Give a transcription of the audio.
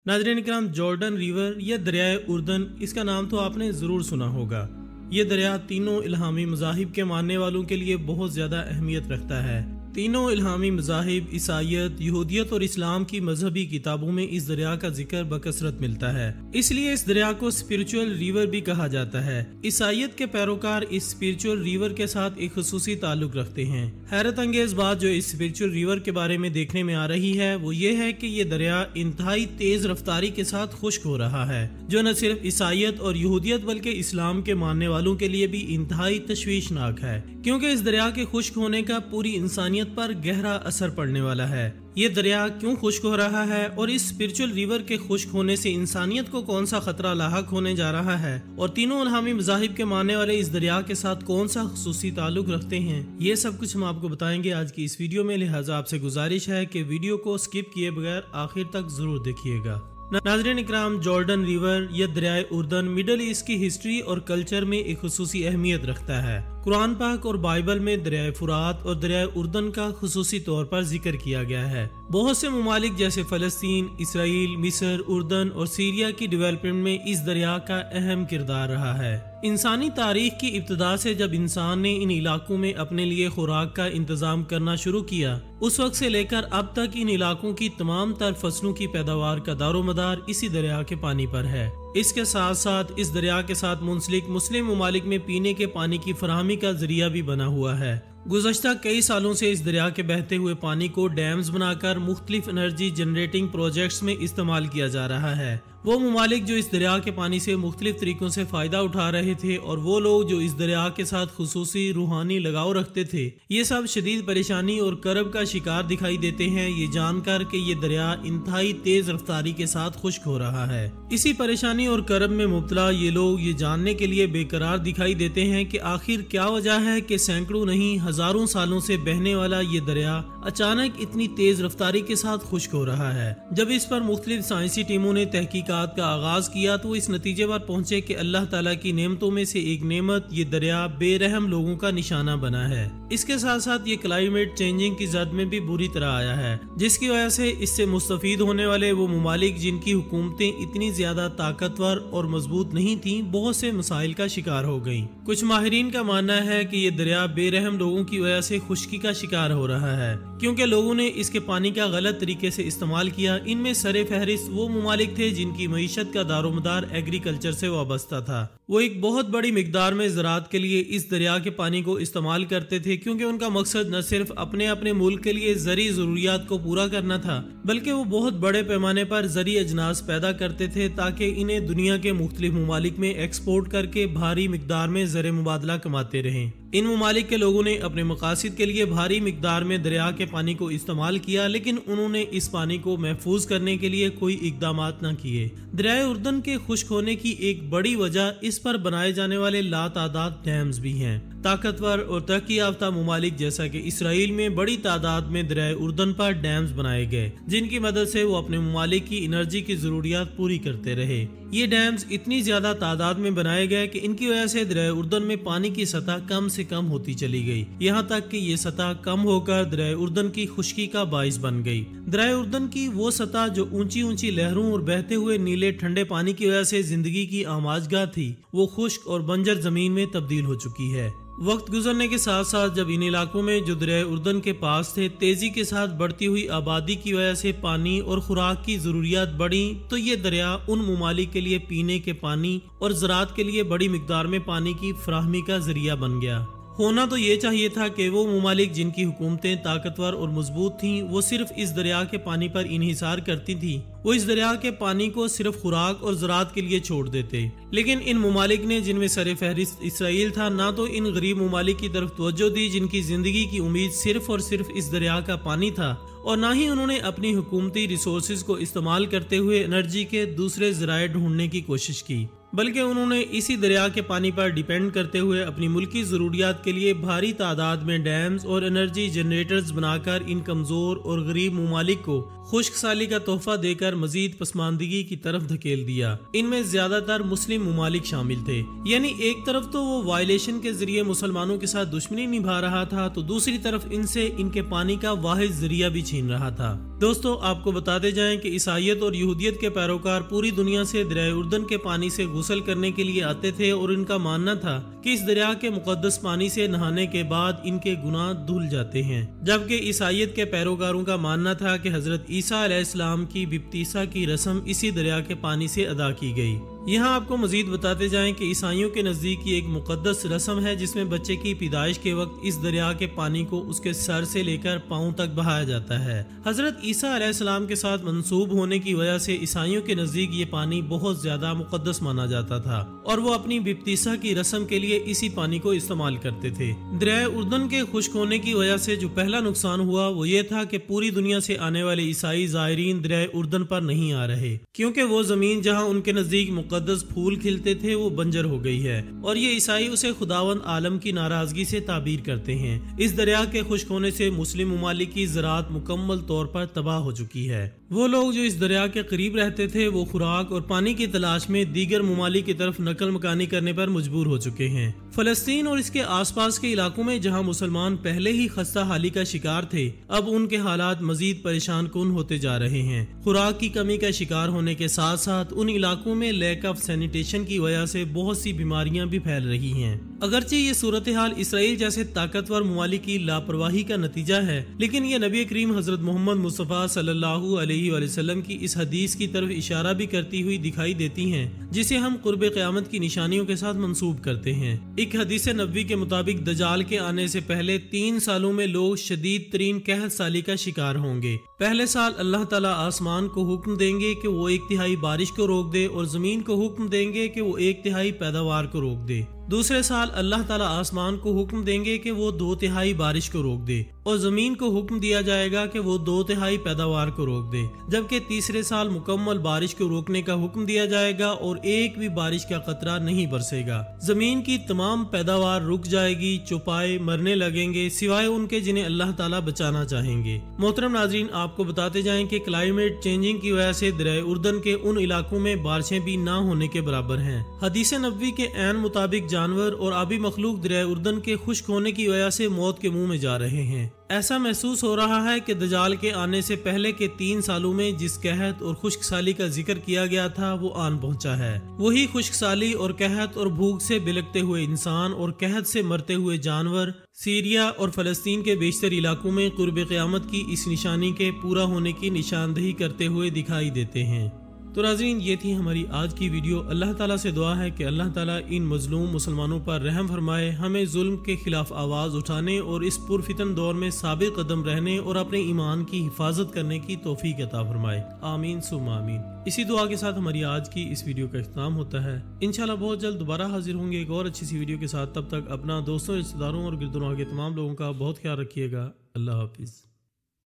नाज़रीन इकराम, Jordan river या दरियाए उर्दन, इसका नाम तो आपने ज़रूर सुना होगा। ये दरिया तीनों इल्हामी मज़ाहिब के मानने वालों के लिए बहुत ज़्यादा अहमियत रखता है। तीनों इल्हामी मज़ाहिब ईसाईयत, यहूदियत और इस्लाम की मजहबी किताबों में इस दरिया का जिक्र बकसरत मिलता है। इसलिए इस दरिया को स्पिरिचुअल रिवर भी कहा जाता है। ईसाईयत के पैरोकार इस स्पिरिचुअल रिवर के साथ एक खुसूसी ताल्लुक रखते हैं। हैरत अंगेज बात जो इस स्पिरिचुअल रिवर के बारे में देखने में आ रही है वो ये है कि ये दरिया इंतहाई तेज रफ्तारी के साथ खुश्क हो रहा है, जो न सिर्फ ईसाईयत और यहूदियत बल्कि इस्लाम के मानने वालों के लिए भी इंतहाई तशवीशनाक है, क्योंकि इस दरिया के खुश्क होने का पूरी इंसानियत पर गहरा असर पड़ने वाला है। ये दरिया क्यों खुश्क हो रहा है और इस स्पिरिचुअल रिवर के खुश्क होने से इंसानियत को कौन सा खतरा लाहक होने जा रहा है और तीनों इल्हामी मज़ाहिब के मानने वाले इस दरिया के साथ कौन सा खुसूसी ताल्लुक रखते हैं, ये सब कुछ हम आपको बताएंगे आज की इस वीडियो में। लिहाजा आपसे गुजारिश है कि वीडियो को स्किप किए बगैर आखिर तक जरूर देखिएगा। नाज़रीन इकराम, जॉर्डन रिवर या दरियाए उर्दन मिडल ईस्ट की हिस्ट्री और कल्चर में एक खुसूसी अहमियत रखता है। कुरान पाक और बाइबल में दरियाए फुरात और दरियाए उर्दन का खुसूसी तौर पर जिक्र किया गया है। बहुत से ममालिक जैसे फलस्तीन, इसराइल, मिस्र, उर्दन और सीरिया की डेवलपमेंट में इस दरिया का अहम किरदार रहा है। इंसानी तारीख की इब्तिदा से जब इंसान ने इन इलाकों में अपने लिए खुराक का इंतजाम करना शुरू किया, उस वक्त से लेकर अब तक इन इलाकों की तमाम तर फसलों की पैदावार का दारोमदार इसी दरिया के पानी पर है। इसके साथ साथ इस दरिया के साथ मुंसलिक मुस्लिम ममालिक में पीने के पानी की फराहमी का जरिया भी बना हुआ है। गुज़श्ता कई सालों से इस दरिया के बहते हुए पानी को डैम्स बनाकर मुख्तलिफ एनर्जी जनरेटिंग प्रोजेक्ट्स में इस्तेमाल किया जा रहा है। वो ममालिक जो इस दरिया के पानी से मुख्तलिफ तरीकों से फायदा उठा रहे थे और वो लोग जो इस दरिया के साथ खुसूसी रूहानी लगाव रखते थे, ये सब शदीद परेशानी और करब का शिकार दिखाई देते हैं, ये जानकर कि ये दरिया इंतहाई तेज रफ्तारी के साथ खुश्क हो रहा है। इसी परेशानी और करब में मुब्तला ये लोग ये जानने के लिए बेकरार दिखाई देते हैं कि आखिर क्या वजह है कि सैकड़ों नहीं हजारों सालों से बहने वाला ये दरिया अचानक इतनी तेज रफ्तारी के साथ खुश्क हो रहा है। जब इस पर मुख्तलिफ साइंसी टीमों ने तहकीकात का आगाज किया तो इस नतीजे पर पहुंचे कि अल्लाह ताला की नेमतों में से एक नेमत ये दरिया बेरहम लोगों का निशाना बना है। इसके साथ साथ ये क्लाइमेट चेंजिंग की जद में भी बुरी तरह आया है, जिसकी वजह से इससे मुस्तफीद होने वाले वो ममालिक जिनकी हुकूमतें इतनी ज्यादा ताकतवर और मजबूत नहीं थी, बहुत से मसाइल का शिकार हो गयी। कुछ माहिरीन का मानना है कि ये दरिया बेरहम लोगों की वजह से खुश्की का शिकार हो रहा है, क्योंकि लोगों ने इसके पानी का गलत तरीके से इस्तेमाल किया। इनमें सरे फहरिस्त वो ममालिक थे जिनकी मईशत का दारोमदार एग्रीकल्चर से वाबस्ता था। वो एक बहुत बड़ी मिकदार में ज़राअत के लिए इस दरिया के पानी को इस्तेमाल करते थे, क्योंकि उनका मकसद न सिर्फ अपने अपने मुल्क के लिए ज़री ज़रूरियात को पूरा करना था, बल्कि वो बहुत बड़े पैमाने पर ज़री अजनास पैदा करते थे ताकि इन्हें दुनिया के मुख्तलिफ ममालिक में एक्सपोर्ट करके भारी मिकदार में ज़र मुबादला कमाते रहें। इन ममालिक के लोगों ने अपने मकासद के लिए भारी मिकदार में दरिया के पानी को इस्तेमाल किया, लेकिन उन्होंने इस पानी को महफूज करने के लिए कोई इकदामात न किए। दरियाए उर्दन के खुश्क होने की एक बड़ी वजह इस पर बनाए जाने वाले लातादाद डैम्स भी हैं। ताकतवर और तरक्की याफ्ता ममालिक जैसा कि इसराइल में बड़ी तादाद में दरियाए उर्दन पर डैम्स बनाए गए, जिनकी मदद से वो अपने ममालिक की एनर्जी की जरूरियात पूरी करते रहे। ये डैम्स इतनी ज्यादा तादाद में बनाए गए कि इनकी वजह से दरियाए उर्दन में पानी की सतह कम से कम होती चली गई, यहाँ तक कि ये सतह कम होकर दरियाए उर्दन की खुश्की का बाइस बन गई। दरियाए उर्दन की वो सतह जो ऊंची ऊंची लहरों और बहते हुए नीले ठंडे पानी की वजह से जिंदगी की आमाजगाह थी, वो खुश्क और बंजर जमीन में तब्दील हो चुकी है। वक्त गुजरने के साथ साथ जब इन इलाकों में जो दरियाए उर्दन के पास थे तेजी के साथ बढ़ती हुई आबादी की वजह से पानी और खुराक की जरूरियात बढ़ी, तो ये दरिया उन ममालिक के लिए पीने के पानी और ज़राअत के लिए बड़ी मिकदार में पानी की फराहमी का जरिया बन गया। होना तो ये चाहिए था कि वो ममालिक जिनकी हुकूमतें ताकतवर और मजबूत थीं, वो सिर्फ इस दरिया के पानी पर इन्हिसार करती थी, वो इस दरिया के पानी को सिर्फ खुराक और ज़राअत के लिए छोड़ देते। लेकिन इन ममालिक ने, जिनमें सरे फहरिस्त इसराइल था, ना तो इन गरीब ममालिक की तरफ तवज्जो दी जिनकी जिंदगी की उम्मीद सिर्फ और सिर्फ इस दरिया का पानी था, और ना ही उन्होंने अपनी हुकूमती रिसोर्सेज को इस्तेमाल करते हुए एनर्जी के दूसरे ज़राए ढूंढने की कोशिश की, बल्कि उन्होंने इसी दरिया के पानी पर डिपेंड करते हुए अपनी मुल्की ज़रूरियात के लिए भारी तादाद में डैम्स और एनर्जी जनरेटर्स बनाकर इन कमज़ोर और गरीब ममालिक को خشک سالی کا تحفہ دے کر مزید پسماندگی کی طرف دھکیل دیا۔ ان میں زیادہ تر مسلم ممالک شامل تھے، یعنی ایک طرف تو وہ وائلیشن کے ذریعے مسلمانوں کے ساتھ دشمنی نبھا رہا تھا، تو دوسری طرف ان سے ان کے پانی کا واحد ذریعہ بھی چھین رہا تھا۔ دوستو، آپ کو بتاتے جائیں کہ عیسائیت اور یہودیت کے پیروکار پوری دنیا سے دریائے اردن کے پانی سے غسل کرنے کے لیے آتے تھے، اور ان کا ماننا تھا کہ اس دریا کے مقدس پانی سے نہانے کے بعد ان کے گناہ دھل جاتے ہیں، جبکہ عیسائیت کے پیروکاروں کا ماننا تھا کہ حضرت عیسیٰ علیہ السلام کی بپتیسا کی رسم اسی دریا کے پانی سے ادا کی گئی۔ یہاں آپ کو مزید بتاتے جائیں کہ عیسائیوں کے نزدیک یہ ایک مقدس رسم ہے جس میں بچے کی پیدائش کے وقت اس دریا کے پانی کو اس کے سر سے لے کر پاؤں تک بہایا جاتا ہے۔ حضرت عیسیٰ علیہ السلام کے ساتھ منسوب ہونے کی وجہ سے عیسائیوں کے نزدیک یہ پانی بہت زیادہ مقدس مانا جاتا تھا، اور وہ اپنی بپتیسا کی رسم کے لیے اسی پانی کو استعمال کرتے تھے۔ دریائے اردن کے خشک ہونے کی وجہ سے جو پہلا نقصان ہوا وہ یہ تھا کہ پوری دنیا سے آنے والے عیسائی زائرین دریائے اردن پر نہیں آ رہے، کیونکہ وہ زمین جہاں ان کے نزدیک مقدس پھول کھلتے تھے وہ بنجر ہو گئی ہے، اور یہ عیسائی اسے خداوند عالم کی ناراضگی سے تعبیر کرتے ہیں۔ اس دریا کے خشک ہونے سے مسلم ممالک کی زراعت مکمل طور پر تباہ ہو چکی ہے۔ وہ لوگ جو اس دریا کے قریب رہتے تھے وہ خوراک اور پانی کی تلاش میں دیگر ممالک کی طرف نقل مکانی کرنے پر مجبور ہو چکے ہیں۔ فلسطین اور اس کے آس پاس کے علاقوں میں جہاں مسلمان پہلے ہی خستہ حالی کا شکار تھے، اب ان کے حالات مزید پریشان کن ہوتے جا رہے ہیں۔ خوراک کی کمی کا شکار ہونے کے ساتھ ساتھ ان علاقوں میں لیک آف سینیٹیشن کی وجہ سے بہت سی بیماریاں بھی پھیل رہی ہیں۔ اگرچہ یہ صورتحال اسرائیل جیسے طاقتور ممالک کی لاپرواہی کا نتیجہ ہے، لیکن یہ نبی کریم حضرت محمد مصطفیٰ صلی اللہ علیہ وآلہ وسلم کی اس حدیث کی طرف اشارہ بھی کرتی ہوئی دکھائی دیتی ہیں، جسے ہم قرب قیامت کی نشانیوں کے ساتھ منسوب کرتے ہیں۔ ایک حدیث نبوی کے مطابق دجال کے آنے سے پہلے 3 سالوں میں لوگ شدید ترین قحط سالی کا شکار ہوں گے۔ پہلے سال اللہ تعالیٰ آسمان کو حکم دیں گے کہ وہ 1/3 بارش کو روک دے، اور زمین کو حکم دیں گے کہ وہ 1/3 پیداوار کو روک دے۔ دوسرے سال اللہ تعالیٰ آسمان کو حکم دیں گے کہ وہ 2/3 بارش کو روک دے، اور زمین کو حکم دیا جائے گا کہ وہ 2/3 پیداوار کو روک دے، جبکہ تیسرے سال مکمل بارش کو روکنے کا حکم دیا جائے گا اور ایک بھی بارش کا قطرہ نہیں برسے گا۔ زمین کی تمام پیداوار رک جائے گی، چوپائے مرنے لگیں گے سوائے ان کے جنہیں اللہ تعالیٰ بچانا چاہیں گے۔ محترم ناظرین، آپ کو بتاتے جائیں کہ کلائمیٹ چینجنگ کی وجہ سے دریائے اردن کے ان علاقوں میں بارشیں بھی نہ ہونے کے برابر ہیں۔ حدیث نبوی کے عین مطابق جانور اور آبی مخلوق دریائے اردن کے خشک ہونے کی وجہ سے موت کے منہ میں جا رہے ہیں۔ ایسا محسوس ہو رہا ہے کہ دجال کے آنے سے پہلے کے 3 سالوں میں جس قحط اور خشک سالی کا ذکر کیا گیا تھا وہ آن پہنچا ہے۔ وہی خشک سالی اور قحط اور بھوک سے بلکتے ہوئے انسان اور قحط سے مرتے ہوئے جانور سیریا اور فلسطین کے بیشتر علاقوں میں قرب قیامت کی اس نشانی کے پورا ہونے کی نشاندہی کرتے ہوئے دکھائی دیتے ہیں۔ تو ناظرین، یہ تھی ہماری آج کی ویڈیو۔ اللہ تعالیٰ سے دعا ہے کہ اللہ تعالیٰ ان مظلوم مسلمانوں پر رحم فرمائے، ہمیں ظلم کے خلاف آواز اٹھانے اور اس پرفتن دور میں ثابت قدم رہنے اور اپنے ایمان کی حفاظت کرنے کی توفیق عطا فرمائے۔ آمین ثم آمین۔ اسی دعا کے ساتھ ہماری آج کی اس ویڈیو کا اختتام ہوتا ہے۔ انشاءاللہ بہت جلد دوبارہ حاضر ہوں گے ایک اور اچھی سی ویڈیو کے ساتھ۔ تب تک اپنا، دوستوں، رشتہ داروں اور گرد و نواح کے تمام لوگوں کا بہت خیال رکھیے گا۔ اللہ حافظ۔